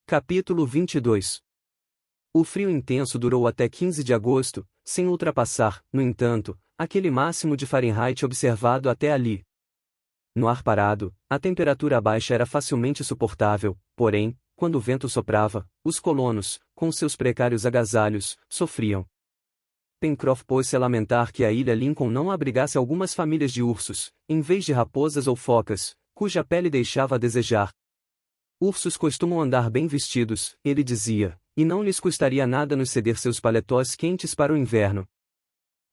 Capítulo 22. O frio intenso durou até 15 de agosto, sem ultrapassar, no entanto, aquele máximo de Fahrenheit observado até ali. No ar parado, a temperatura baixa era facilmente suportável, porém, quando o vento soprava, os colonos, com seus precários agasalhos, sofriam. Pencroff pôs-se a lamentar que a ilha Lincoln não abrigasse algumas famílias de ursos, em vez de raposas ou focas, cuja pele deixava a desejar. Ursos costumam andar bem vestidos, ele dizia, e não lhes custaria nada nos ceder seus paletós quentes para o inverno.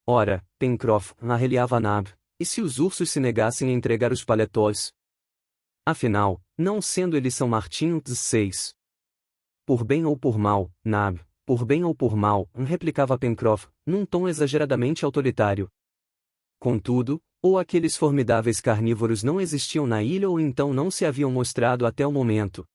Ora, Pencroff, arreliava Nab, e se os ursos se negassem a entregar os paletós? Afinal, não sendo eles São Martinho VI. Por bem ou por mal, Nab, por bem ou por mal, replicava Pencroff, num tom exageradamente autoritário. Contudo, ou aqueles formidáveis carnívoros não existiam na ilha ou então não se haviam mostrado até o momento.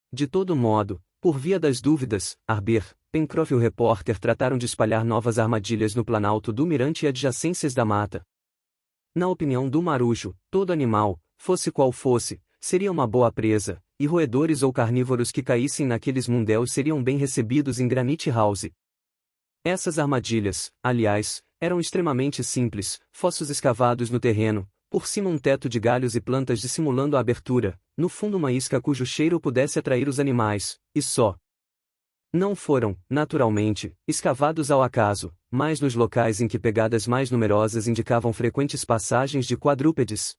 De todo modo, por via das dúvidas, Harbert, Pencroff e o repórter trataram de espalhar novas armadilhas no planalto do mirante e adjacências da mata. Na opinião do marujo, todo animal, fosse qual fosse, seria uma boa presa, e roedores ou carnívoros que caíssem naqueles mundéus seriam bem recebidos em Granite House. Essas armadilhas, aliás, eram extremamente simples, fossos escavados no terreno, por cima um teto de galhos e plantas dissimulando a abertura, no fundo uma isca cujo cheiro pudesse atrair os animais, e só. Não foram, naturalmente, escavados ao acaso, mas nos locais em que pegadas mais numerosas indicavam frequentes passagens de quadrúpedes.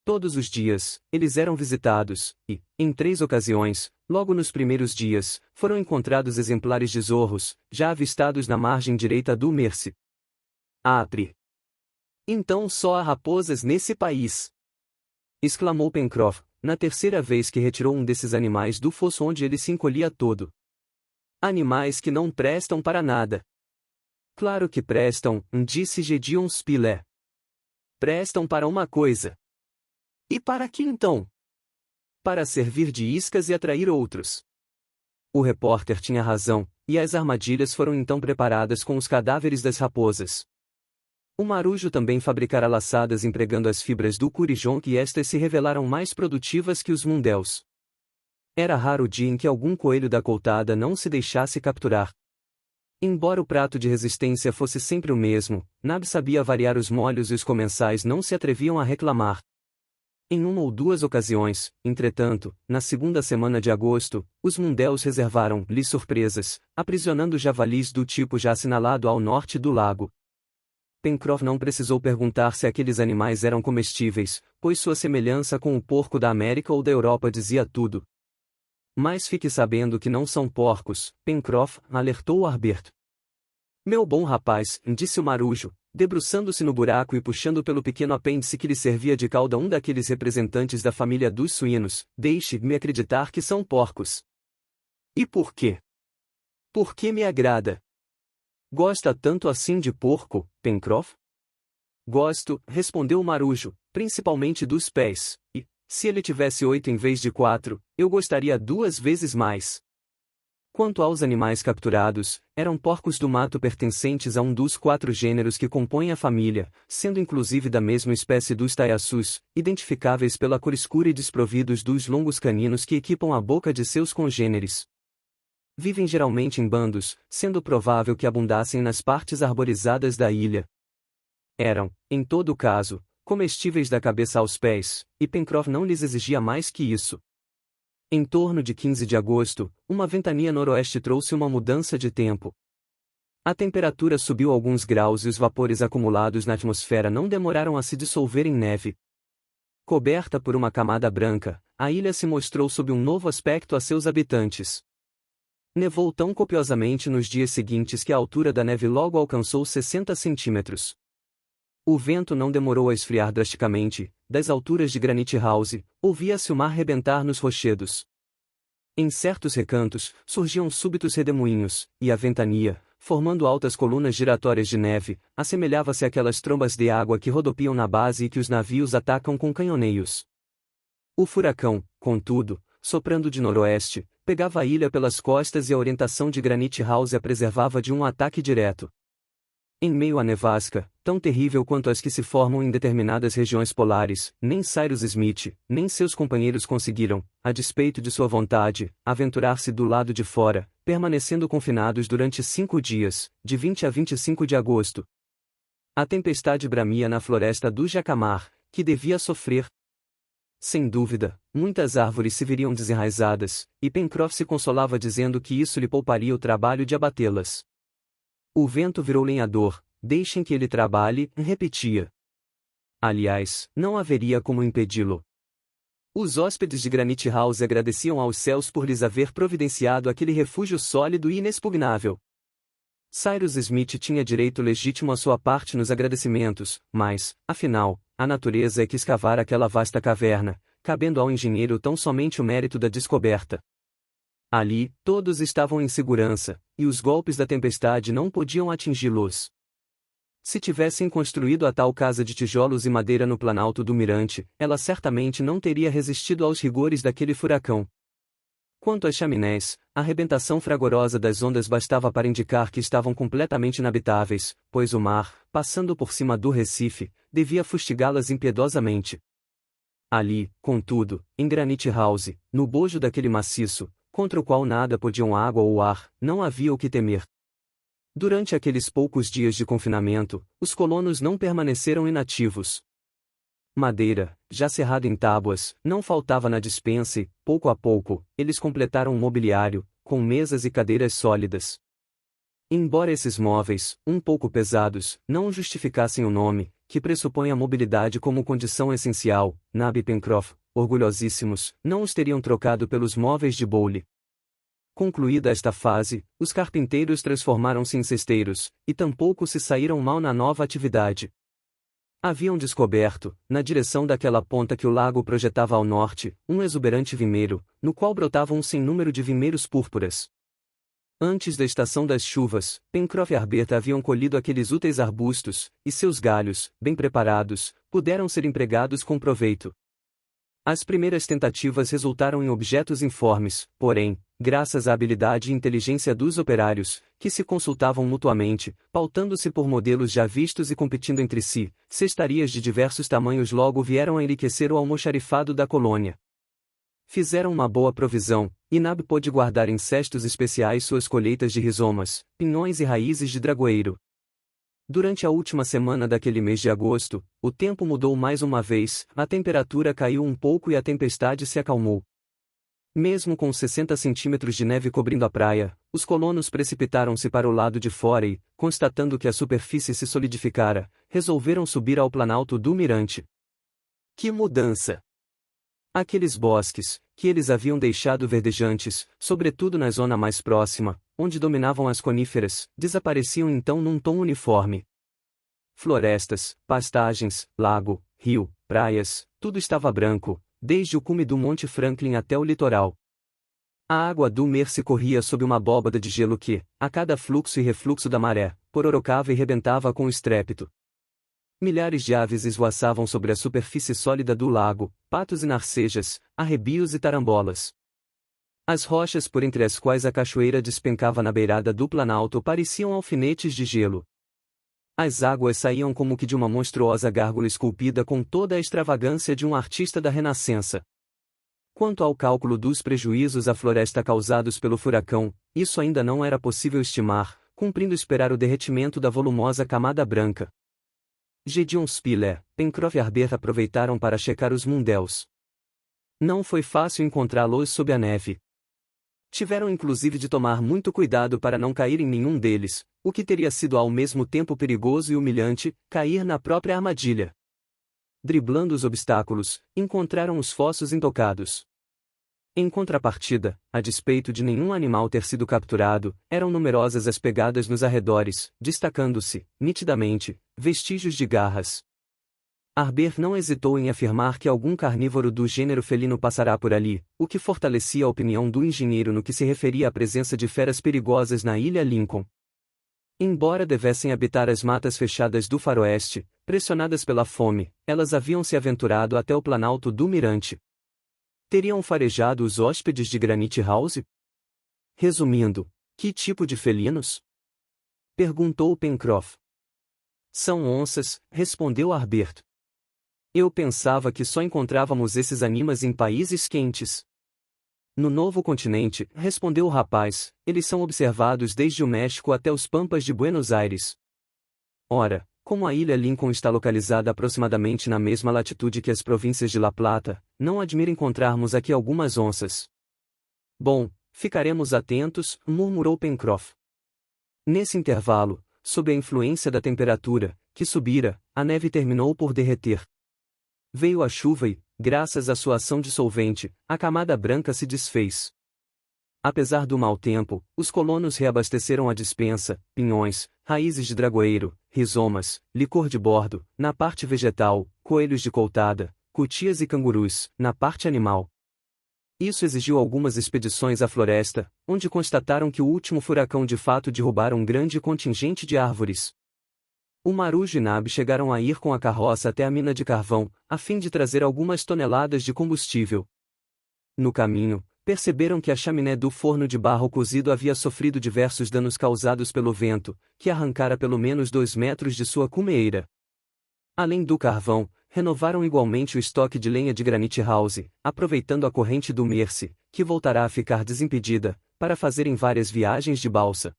Todos os dias, eles eram visitados, e, em 3 ocasiões, logo nos primeiros dias, foram encontrados exemplares de zorros, já avistados na margem direita do Mersey. Apre! Então só há raposas nesse país! Exclamou Pencroff, na terceira vez que retirou um desses animais do fosso onde ele se encolhia todo. Animais que não prestam para nada. Claro que prestam, disse Gédéon Spilett. Prestam para uma coisa. E para que então? Para servir de iscas e atrair outros. O repórter tinha razão, e as armadilhas foram então preparadas com os cadáveres das raposas. O marujo também fabricara laçadas empregando as fibras do curijonque e estas se revelaram mais produtivas que os mundéus. Era raro o dia em que algum coelho da coltada não se deixasse capturar. Embora o prato de resistência fosse sempre o mesmo, Nab sabia variar os molhos e os comensais não se atreviam a reclamar. Em uma ou duas ocasiões, entretanto, na segunda semana de agosto, os mundéus reservaram-lhe surpresas, aprisionando javalis do tipo já assinalado ao norte do lago. Pencroff não precisou perguntar se aqueles animais eram comestíveis, pois sua semelhança com o porco da América ou da Europa dizia tudo. Mas fique sabendo que não são porcos, Pencroff, alertou Harbert. Meu bom rapaz, disse o marujo, debruçando-se no buraco e puxando pelo pequeno apêndice que lhe servia de cauda um daqueles representantes da família dos suínos, deixe-me acreditar que são porcos. E por quê? Porque me agrada. Gosta tanto assim de porco, Pencroff? Gosto, respondeu o marujo, principalmente dos pés, e, se ele tivesse 8 em vez de 4, eu gostaria 2 vezes mais. Quanto aos animais capturados, eram porcos do mato pertencentes a um dos 4 gêneros que compõem a família, sendo inclusive da mesma espécie dos taiaçus, identificáveis pela cor escura e desprovidos dos longos caninos que equipam a boca de seus congêneres. Vivem geralmente em bandos, sendo provável que abundassem nas partes arborizadas da ilha. Eram, em todo caso, comestíveis da cabeça aos pés, e Pencroff não lhes exigia mais que isso. Em torno de 15 de agosto, uma ventania noroeste trouxe uma mudança de tempo. A temperatura subiu alguns graus e os vapores acumulados na atmosfera não demoraram a se dissolver em neve. Coberta por uma camada branca, a ilha se mostrou sob um novo aspecto a seus habitantes. Nevou tão copiosamente nos dias seguintes que a altura da neve logo alcançou 60 centímetros. O vento não demorou a esfriar drasticamente, das alturas de Granite House, ouvia-se o mar rebentar nos rochedos. Em certos recantos, surgiam súbitos redemoinhos, e a ventania, formando altas colunas giratórias de neve, assemelhava-se àquelas trombas de água que rodopiam na base e que os navios atacam com canhoneios. O furacão, contudo, soprando de noroeste, pegava a ilha pelas costas e a orientação de Granite House a preservava de um ataque direto. Em meio à nevasca, tão terrível quanto as que se formam em determinadas regiões polares, nem Cyrus Smith, nem seus companheiros conseguiram, a despeito de sua vontade, aventurar-se do lado de fora, permanecendo confinados durante 5 dias, de 20 a 25 de agosto. A tempestade bramia na floresta do Jacamar, que devia sofrer. Sem dúvida, muitas árvores se veriam desenraizadas, e Pencroff se consolava dizendo que isso lhe pouparia o trabalho de abatê-las. O vento virou lenhador, deixem que ele trabalhe, repetia. Aliás, não haveria como impedi-lo. Os hóspedes de Granite House agradeciam aos céus por lhes haver providenciado aquele refúgio sólido e inexpugnável. Cyrus Smith tinha direito legítimo à sua parte nos agradecimentos, mas, afinal, a natureza é que escavara aquela vasta caverna, cabendo ao engenheiro tão somente o mérito da descoberta. Ali, todos estavam em segurança, e os golpes da tempestade não podiam atingi-los. Se tivessem construído a tal casa de tijolos e madeira no planalto do mirante, ela certamente não teria resistido aos rigores daquele furacão. Quanto às chaminés, a arrebentação fragorosa das ondas bastava para indicar que estavam completamente inabitáveis, pois o mar, passando por cima do Recife, devia fustigá-las impiedosamente. Ali, contudo, em Granite House, no bojo daquele maciço, contra o qual nada podiam água ou ar, não havia o que temer. Durante aqueles poucos dias de confinamento, os colonos não permaneceram inativos. Madeira, já serrada em tábuas, não faltava na despensa e, pouco a pouco, eles completaram o mobiliário, com mesas e cadeiras sólidas. Embora esses móveis, um pouco pesados, não justificassem o nome, que pressupõe a mobilidade como condição essencial, Nab e Pencroff, orgulhosíssimos, não os teriam trocado pelos móveis de Bowley. Concluída esta fase, os carpinteiros transformaram-se em cesteiros, e tampouco se saíram mal na nova atividade. Haviam descoberto, na direção daquela ponta que o lago projetava ao norte, um exuberante vimeiro, no qual brotavam um sem número de vimeiros púrpuras. Antes da estação das chuvas, Pencroff e Harbert haviam colhido aqueles úteis arbustos, e seus galhos, bem preparados, puderam ser empregados com proveito. As primeiras tentativas resultaram em objetos informes, porém, graças à habilidade e inteligência dos operários, que se consultavam mutuamente, pautando-se por modelos já vistos e competindo entre si, cestarias de diversos tamanhos logo vieram a enriquecer o almoxarifado da colônia. Fizeram uma boa provisão, e Nab pôde guardar em cestos especiais suas colheitas de rizomas, pinhões e raízes de dragoeiro. Durante a última semana daquele mês de agosto, o tempo mudou mais uma vez, a temperatura caiu um pouco e a tempestade se acalmou. Mesmo com 60 centímetros de neve cobrindo a praia, os colonos precipitaram-se para o lado de fora e, constatando que a superfície se solidificara, resolveram subir ao planalto do mirante. Que mudança! Aqueles bosques, que eles haviam deixado verdejantes, sobretudo na zona mais próxima, onde dominavam as coníferas, desapareciam então num tom uniforme. Florestas, pastagens, lago, rio, praias, tudo estava branco, desde o cume do Monte Franklin até o litoral. A água do Mersey corria sob uma abóbada de gelo que, a cada fluxo e refluxo da maré, pororocava e rebentava com estrépito. Milhares de aves esvoaçavam sobre a superfície sólida do lago, patos e narcejas, arrebios e tarambolas. As rochas por entre as quais a cachoeira despencava na beirada do planalto pareciam alfinetes de gelo. As águas saíam como que de uma monstruosa gárgula esculpida com toda a extravagância de um artista da Renascença. Quanto ao cálculo dos prejuízos à floresta causados pelo furacão, isso ainda não era possível estimar, cumprindo esperar o derretimento da volumosa camada branca. Gédéon Spiller, Pencroff e Harbert aproveitaram para checar os Mundels. Não foi fácil encontrá-los sob a neve. Tiveram inclusive de tomar muito cuidado para não cair em nenhum deles, o que teria sido ao mesmo tempo perigoso e humilhante, cair na própria armadilha. Driblando os obstáculos, encontraram os fossos intocados. Em contrapartida, a despeito de nenhum animal ter sido capturado, eram numerosas as pegadas nos arredores, destacando-se, nitidamente, vestígios de garras. Harbert não hesitou em afirmar que algum carnívoro do gênero felino passará por ali, o que fortalecia a opinião do engenheiro no que se referia à presença de feras perigosas na ilha Lincoln. Embora devessem habitar as matas fechadas do faroeste, pressionadas pela fome, elas haviam se aventurado até o planalto do mirante. Teriam farejado os hóspedes de Granite House? Resumindo, que tipo de felinos? Perguntou Pencroff. São onças, respondeu Harbert. Eu pensava que só encontrávamos esses animais em países quentes. No novo continente, respondeu o rapaz, eles são observados desde o México até os Pampas de Buenos Aires. Ora, como a ilha Lincoln está localizada aproximadamente na mesma latitude que as províncias de La Plata, não admira encontrarmos aqui algumas onças. Bom, ficaremos atentos, murmurou Pencroff. Nesse intervalo, sob a influência da temperatura, que subira, a neve terminou por derreter. Veio a chuva e, graças à sua ação dissolvente, a camada branca se desfez. Apesar do mau tempo, os colonos reabasteceram a despensa, pinhões, raízes de dragoeiro, rizomas, licor de bordo, na parte vegetal, coelhos de coutada, cutias e cangurus, na parte animal. Isso exigiu algumas expedições à floresta, onde constataram que o último furacão de fato derrubara um grande contingente de árvores. O Marujo e Nab chegaram a ir com a carroça até a mina de carvão, a fim de trazer algumas toneladas de combustível. No caminho, perceberam que a chaminé do forno de barro cozido havia sofrido diversos danos causados pelo vento, que arrancara pelo menos 2 metros de sua cumeira. Além do carvão, renovaram igualmente o estoque de lenha de Granite House, aproveitando a corrente do Mersey, que voltará a ficar desimpedida, para fazerem várias viagens de balsa.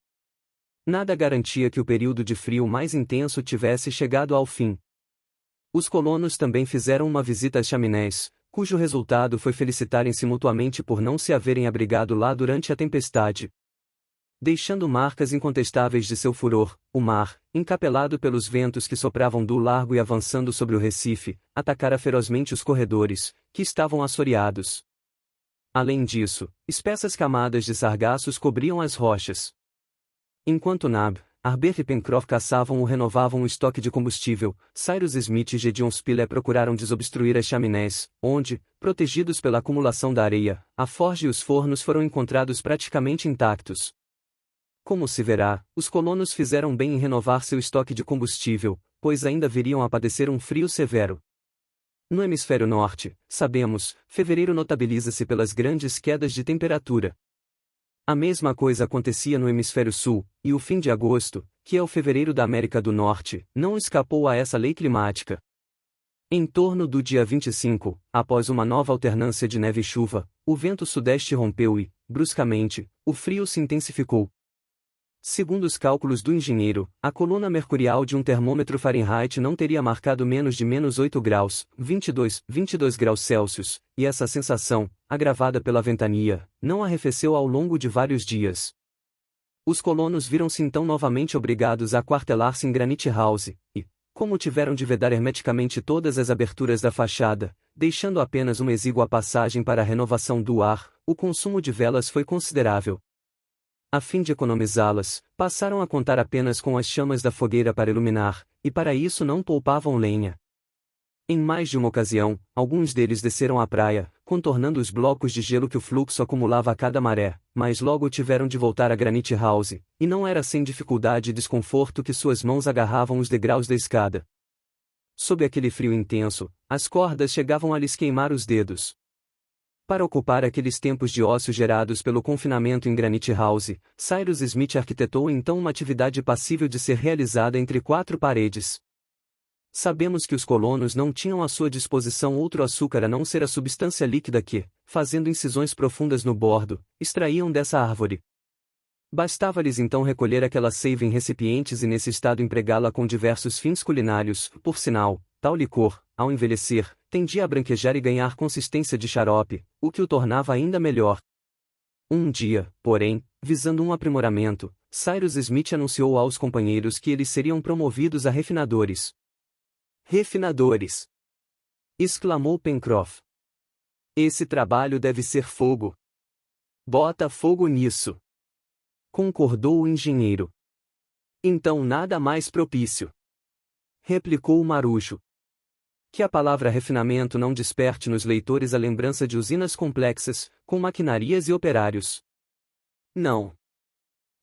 Nada garantia que o período de frio mais intenso tivesse chegado ao fim. Os colonos também fizeram uma visita às chaminés, cujo resultado foi felicitarem-se mutuamente por não se haverem abrigado lá durante a tempestade. Deixando marcas incontestáveis de seu furor, o mar, encapelado pelos ventos que sopravam do largo e avançando sobre o Recife, atacara ferozmente os corredores, que estavam assoreados. Além disso, espessas camadas de sargaços cobriam as rochas. Enquanto Nab, Harbert e Pencroff caçavam ou renovavam o estoque de combustível, Cyrus Smith e Gedeon Spilett procuraram desobstruir as chaminés, onde, protegidos pela acumulação da areia, a forja e os fornos foram encontrados praticamente intactos. Como se verá, os colonos fizeram bem em renovar seu estoque de combustível, pois ainda viriam a padecer um frio severo. No hemisfério norte, sabemos, fevereiro notabiliza-se pelas grandes quedas de temperatura. A mesma coisa acontecia no hemisfério sul, e o fim de agosto, que é o fevereiro da América do Norte, não escapou a essa lei climática. Em torno do dia 25, após uma nova alternância de neve e chuva, o vento sudeste rompeu e, bruscamente, o frio se intensificou. Segundo os cálculos do engenheiro, a coluna mercurial de um termômetro Fahrenheit não teria marcado menos de -8 graus, 22 graus Celsius, e essa sensação, agravada pela ventania, não arrefeceu ao longo de vários dias. Os colonos viram-se então novamente obrigados a aquartelar-se em Granite House, e, como tiveram de vedar hermeticamente todas as aberturas da fachada, deixando apenas uma exígua passagem para a renovação do ar, o consumo de velas foi considerável. A fim de economizá-las, passaram a contar apenas com as chamas da fogueira para iluminar, e para isso não poupavam lenha. Em mais de uma ocasião, alguns deles desceram à praia, contornando os blocos de gelo que o fluxo acumulava a cada maré, mas logo tiveram de voltar a Granite House, e não era sem dificuldade e desconforto que suas mãos agarravam os degraus da escada. Sob aquele frio intenso, as cordas chegavam a lhes queimar os dedos. Para ocupar aqueles tempos de ócio gerados pelo confinamento em Granite House, Cyrus Smith arquitetou então uma atividade passível de ser realizada entre 4 paredes. Sabemos que os colonos não tinham à sua disposição outro açúcar a não ser a substância líquida que, fazendo incisões profundas no bordo, extraíam dessa árvore. Bastava-lhes então recolher aquela seiva em recipientes e nesse estado empregá-la com diversos fins culinários, por sinal, tal licor, ao envelhecer, tendia a branquejar e ganhar consistência de xarope, o que o tornava ainda melhor. Um dia, porém, visando um aprimoramento, Cyrus Smith anunciou aos companheiros que eles seriam promovidos a refinadores. Refinadores! Exclamou Pencroff. Esse trabalho deve ser fogo. Bota fogo nisso! Concordou o engenheiro. Então nada mais propício. Replicou o Marujo. Que a palavra refinamento não desperte nos leitores a lembrança de usinas complexas, com maquinarias e operários. Não.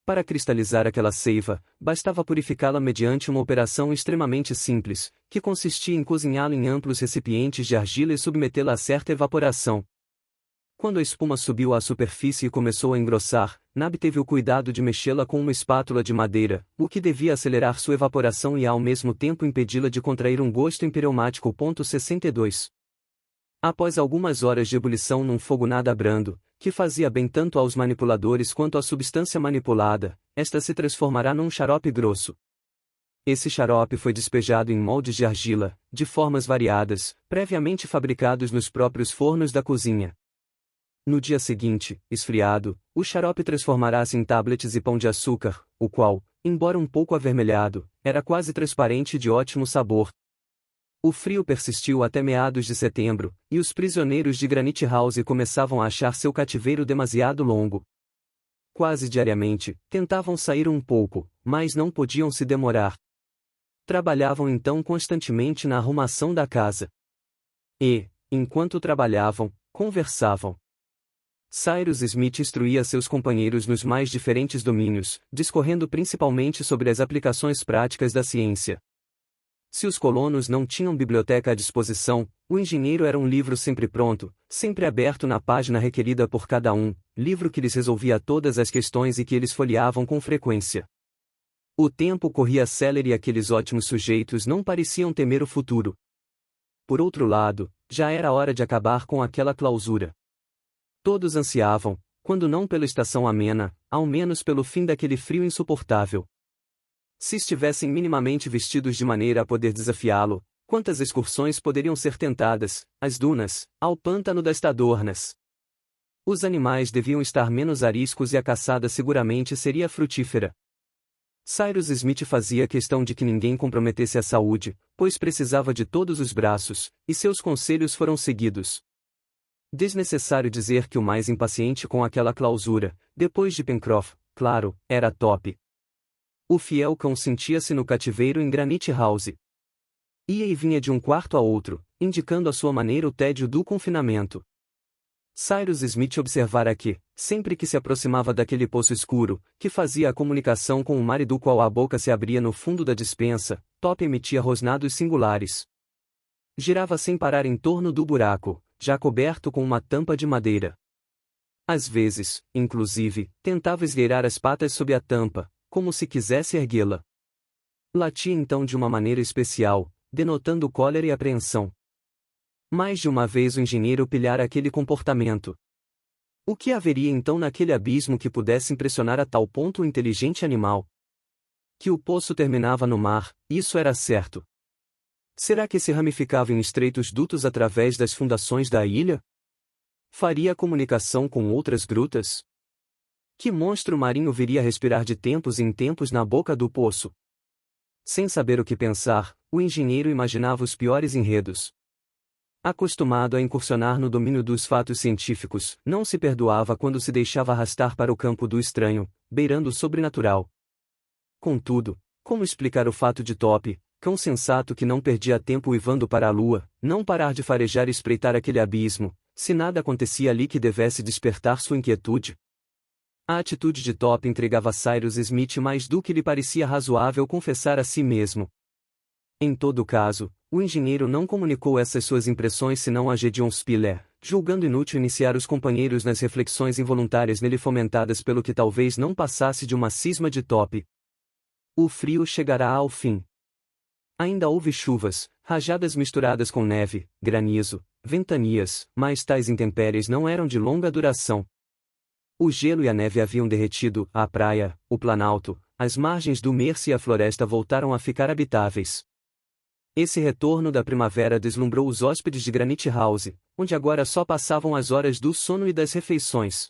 Para cristalizar aquela seiva, bastava purificá-la mediante uma operação extremamente simples, que consistia em cozinhá-la em amplos recipientes de argila e submetê-la a certa evaporação. Quando a espuma subiu à superfície e começou a engrossar, Nab teve o cuidado de mexê-la com uma espátula de madeira, o que devia acelerar sua evaporação e ao mesmo tempo impedi-la de contrair um gosto empireumático. 62. Após algumas horas de ebulição num fogo nada brando, que fazia bem tanto aos manipuladores quanto à substância manipulada, esta se transformará num xarope grosso. Esse xarope foi despejado em moldes de argila, de formas variadas, previamente fabricados nos próprios fornos da cozinha. No dia seguinte, esfriado, o xarope transformará-se em tablets e pão de açúcar, o qual, embora um pouco avermelhado, era quase transparente e de ótimo sabor. O frio persistiu até meados de setembro, e os prisioneiros de Granite House começavam a achar seu cativeiro demasiado longo. Quase diariamente, tentavam sair um pouco, mas não podiam se demorar. Trabalhavam então constantemente na arrumação da casa. E, enquanto trabalhavam, conversavam. Cyrus Smith instruía seus companheiros nos mais diferentes domínios, discorrendo principalmente sobre as aplicações práticas da ciência. Se os colonos não tinham biblioteca à disposição, o engenheiro era um livro sempre pronto, sempre aberto na página requerida por cada um, livro que lhes resolvia todas as questões e que eles folheavam com frequência. O tempo corria célere e aqueles ótimos sujeitos não pareciam temer o futuro. Por outro lado, já era hora de acabar com aquela clausura. Todos ansiavam, quando não pela estação amena, ao menos pelo fim daquele frio insuportável. Se estivessem minimamente vestidos de maneira a poder desafiá-lo, quantas excursões poderiam ser tentadas, às dunas, ao pântano das Tadornas? Os animais deviam estar menos ariscos e a caçada seguramente seria frutífera. Cyrus Smith fazia questão de que ninguém comprometesse a saúde, pois precisava de todos os braços, e seus conselhos foram seguidos. Desnecessário dizer que o mais impaciente com aquela clausura, depois de Pencroff, claro, era Top. O fiel cão sentia-se no cativeiro em Granite House. Ia e vinha de um quarto a outro, indicando à sua maneira o tédio do confinamento. Cyrus Smith observara que, sempre que se aproximava daquele poço escuro, que fazia a comunicação com o mar e do qual a boca se abria no fundo da despensa, Top emitia rosnados singulares. Girava sem parar em torno do buraco, já coberto com uma tampa de madeira. Às vezes, inclusive, tentava esgueirar as patas sob a tampa, como se quisesse erguê-la. Latia então de uma maneira especial, denotando cólera e apreensão. Mais de uma vez o engenheiro pilhara aquele comportamento. O que haveria então naquele abismo que pudesse impressionar a tal ponto o inteligente animal? Que o poço terminava no mar, isso era certo. Será que se ramificava em estreitos dutos através das fundações da ilha? Faria comunicação com outras grutas? Que monstro marinho viria a respirar de tempos em tempos na boca do poço? Sem saber o que pensar, o engenheiro imaginava os piores enredos. Acostumado a incursionar no domínio dos fatos científicos, não se perdoava quando se deixava arrastar para o campo do estranho, beirando o sobrenatural. Contudo, como explicar o fato de Top, cão sensato que não perdia tempo uivando para a lua, não parar de farejar e espreitar aquele abismo, se nada acontecia ali que devesse despertar sua inquietude? A atitude de Top entregava a Cyrus Smith mais do que lhe parecia razoável confessar a si mesmo. Em todo caso, o engenheiro não comunicou essas suas impressões senão a Gedeon Spiller, julgando inútil iniciar os companheiros nas reflexões involuntárias nele fomentadas pelo que talvez não passasse de uma cisma de Top. O frio chegará ao fim. Ainda houve chuvas, rajadas misturadas com neve, granizo, ventanias, mas tais intempéries não eram de longa duração. O gelo e a neve haviam derretido, a praia, o planalto, as margens do Mersey e a floresta voltaram a ficar habitáveis. Esse retorno da primavera deslumbrou os hóspedes de Granite House, onde agora só passavam as horas do sono e das refeições.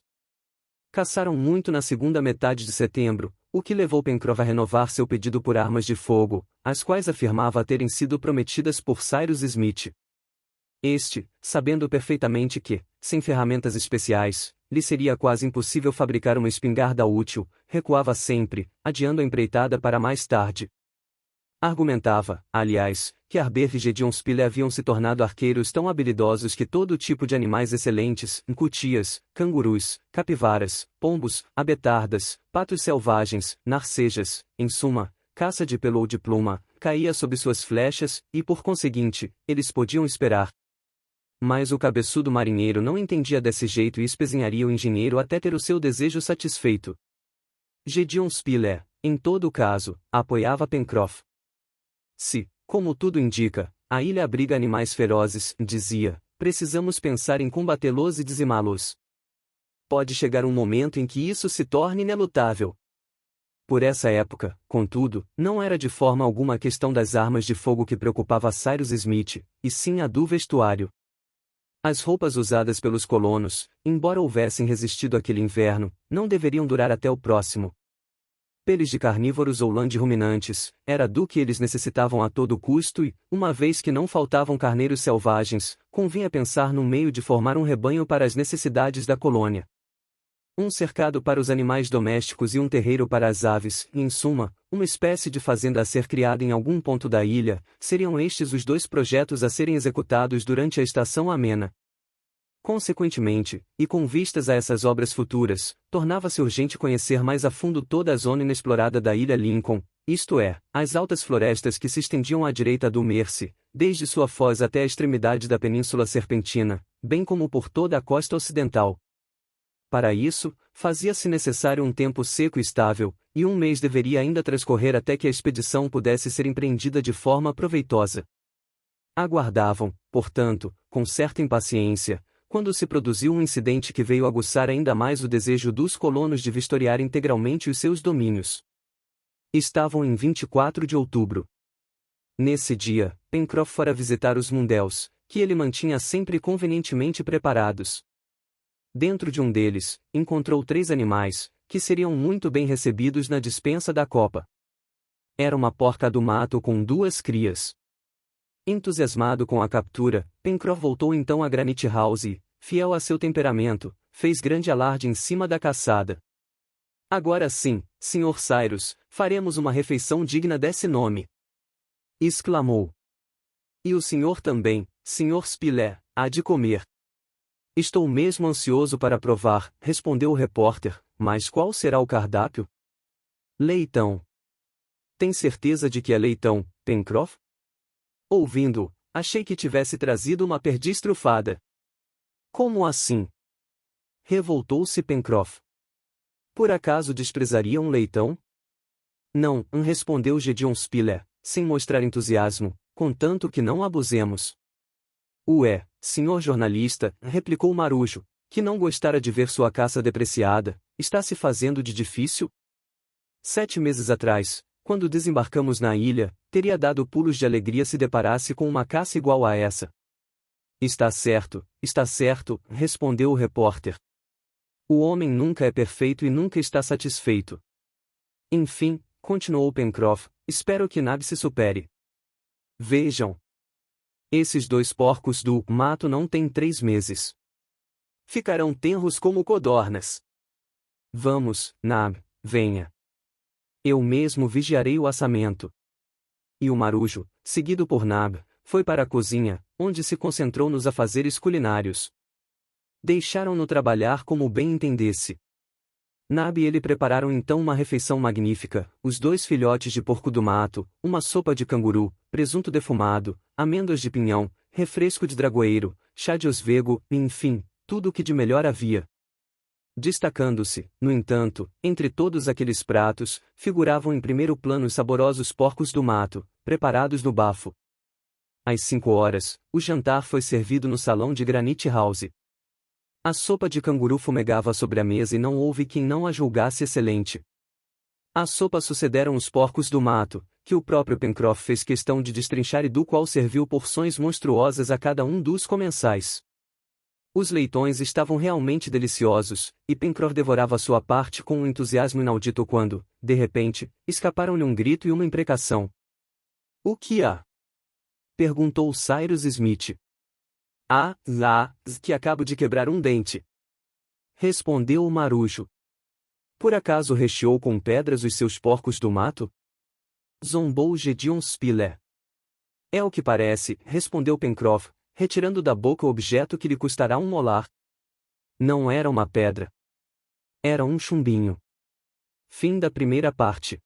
Caçaram muito na segunda metade de setembro, o que levou Pencroff a renovar seu pedido por armas de fogo, as quais afirmava terem sido prometidas por Cyrus Smith. Este, sabendo perfeitamente que, sem ferramentas especiais, lhe seria quase impossível fabricar uma espingarda útil, recuava sempre, adiando a empreitada para mais tarde. Argumentava, aliás, que Harbert e Gedeon Spilett haviam se tornado arqueiros tão habilidosos que todo tipo de animais excelentes, cutias, cangurus, capivaras, pombos, abetardas, patos selvagens, narcejas, em suma, caça de pelo ou de pluma, caía sob suas flechas, e por conseguinte, eles podiam esperar. Mas o cabeçudo marinheiro não entendia desse jeito e espezinharia o engenheiro até ter o seu desejo satisfeito. Gédéon Spiller, em todo caso, apoiava Pencroff. Se, como tudo indica, a ilha abriga animais ferozes, dizia, precisamos pensar em combatê-los e dizimá-los. Pode chegar um momento em que isso se torne inelutável. Por essa época, contudo, não era de forma alguma a questão das armas de fogo que preocupava Cyrus Smith, e sim a do vestuário. As roupas usadas pelos colonos, embora houvessem resistido àquele inverno, não deveriam durar até o próximo. Peles de carnívoros ou lã de ruminantes, era do que eles necessitavam a todo custo e, uma vez que não faltavam carneiros selvagens, convinha pensar num meio de formar um rebanho para as necessidades da colônia. Um cercado para os animais domésticos e um terreiro para as aves, e, em suma, uma espécie de fazenda a ser criada em algum ponto da ilha, seriam estes os dois projetos a serem executados durante a estação amena. Consequentemente, e com vistas a essas obras futuras, tornava-se urgente conhecer mais a fundo toda a zona inexplorada da ilha Lincoln, isto é, as altas florestas que se estendiam à direita do Mersey, desde sua foz até a extremidade da Península Serpentina, bem como por toda a costa ocidental. Para isso, fazia-se necessário um tempo seco e estável, e um mês deveria ainda transcorrer até que a expedição pudesse ser empreendida de forma proveitosa. Aguardavam, portanto, com certa impaciência, quando se produziu um incidente que veio aguçar ainda mais o desejo dos colonos de vistoriar integralmente os seus domínios. Estavam em 24 de outubro. Nesse dia, Pencroff fora visitar os mundéus, que ele mantinha sempre convenientemente preparados. Dentro de um deles, encontrou 3 animais, que seriam muito bem recebidos na despensa da copa. Era uma porca do mato com 2 crias. Entusiasmado com a captura, Pencroff voltou então a Granite House e, fiel a seu temperamento, fez grande alarde em cima da caçada. Agora sim, Sr. Cyrus, faremos uma refeição digna desse nome! Exclamou. E o senhor também, Sr. Spiller, há de comer. Estou mesmo ansioso para provar, respondeu o repórter, mas qual será o cardápio? Leitão. Tem certeza de que é leitão, Pencroff? Ouvindo, achei que tivesse trazido uma perdiz trufada. Como assim? Revoltou-se Pencroff. Por acaso desprezaria um leitão? Não, respondeu Gédéon Spiller, sem mostrar entusiasmo, contanto que não abusemos. Ué, senhor jornalista, replicou Marujo, que não gostara de ver sua caça depreciada, está se fazendo de difícil? 7 meses atrás, quando desembarcamos na ilha, teria dado pulos de alegria se deparasse com uma caça igual a essa. Está certo, respondeu o repórter. O homem nunca é perfeito e nunca está satisfeito. Enfim, continuou Pencroff, espero que Nab se supere. Vejam. Esses 2 porcos do mato não têm 3 meses. Ficarão tenros como codornas. Vamos, Nab, venha. Eu mesmo vigiarei o assamento. E o Marujo, seguido por Nab, foi para a cozinha, onde se concentrou nos afazeres culinários. Deixaram-no trabalhar como bem entendesse. Nab e ele prepararam então uma refeição magnífica, os 2 filhotes de porco do mato, uma sopa de canguru, presunto defumado, amêndoas de pinhão, refresco de dragoeiro, chá de oswego, e enfim, tudo o que de melhor havia. Destacando-se, no entanto, entre todos aqueles pratos, figuravam em primeiro plano os saborosos porcos do mato, preparados no bafo. Às 5 horas, o jantar foi servido no salão de Granite House. A sopa de canguru fumegava sobre a mesa e não houve quem não a julgasse excelente. À sopa sucederam os porcos do mato, que o próprio Pencroff fez questão de destrinchar e do qual serviu porções monstruosas a cada um dos comensais. Os leitões estavam realmente deliciosos, e Pencroff devorava sua parte com um entusiasmo inaudito quando, de repente, escaparam-lhe um grito e uma imprecação. O que há? Perguntou Cyrus Smith. Ah, lá, que acabo de quebrar um dente. Respondeu o Marujo. Por acaso recheou com pedras os seus porcos do mato? Zombou Gédéon Spiller. É o que parece, respondeu Pencroff, retirando da boca o objeto que lhe custará um molar. Não era uma pedra. Era um chumbinho. Fim da primeira parte.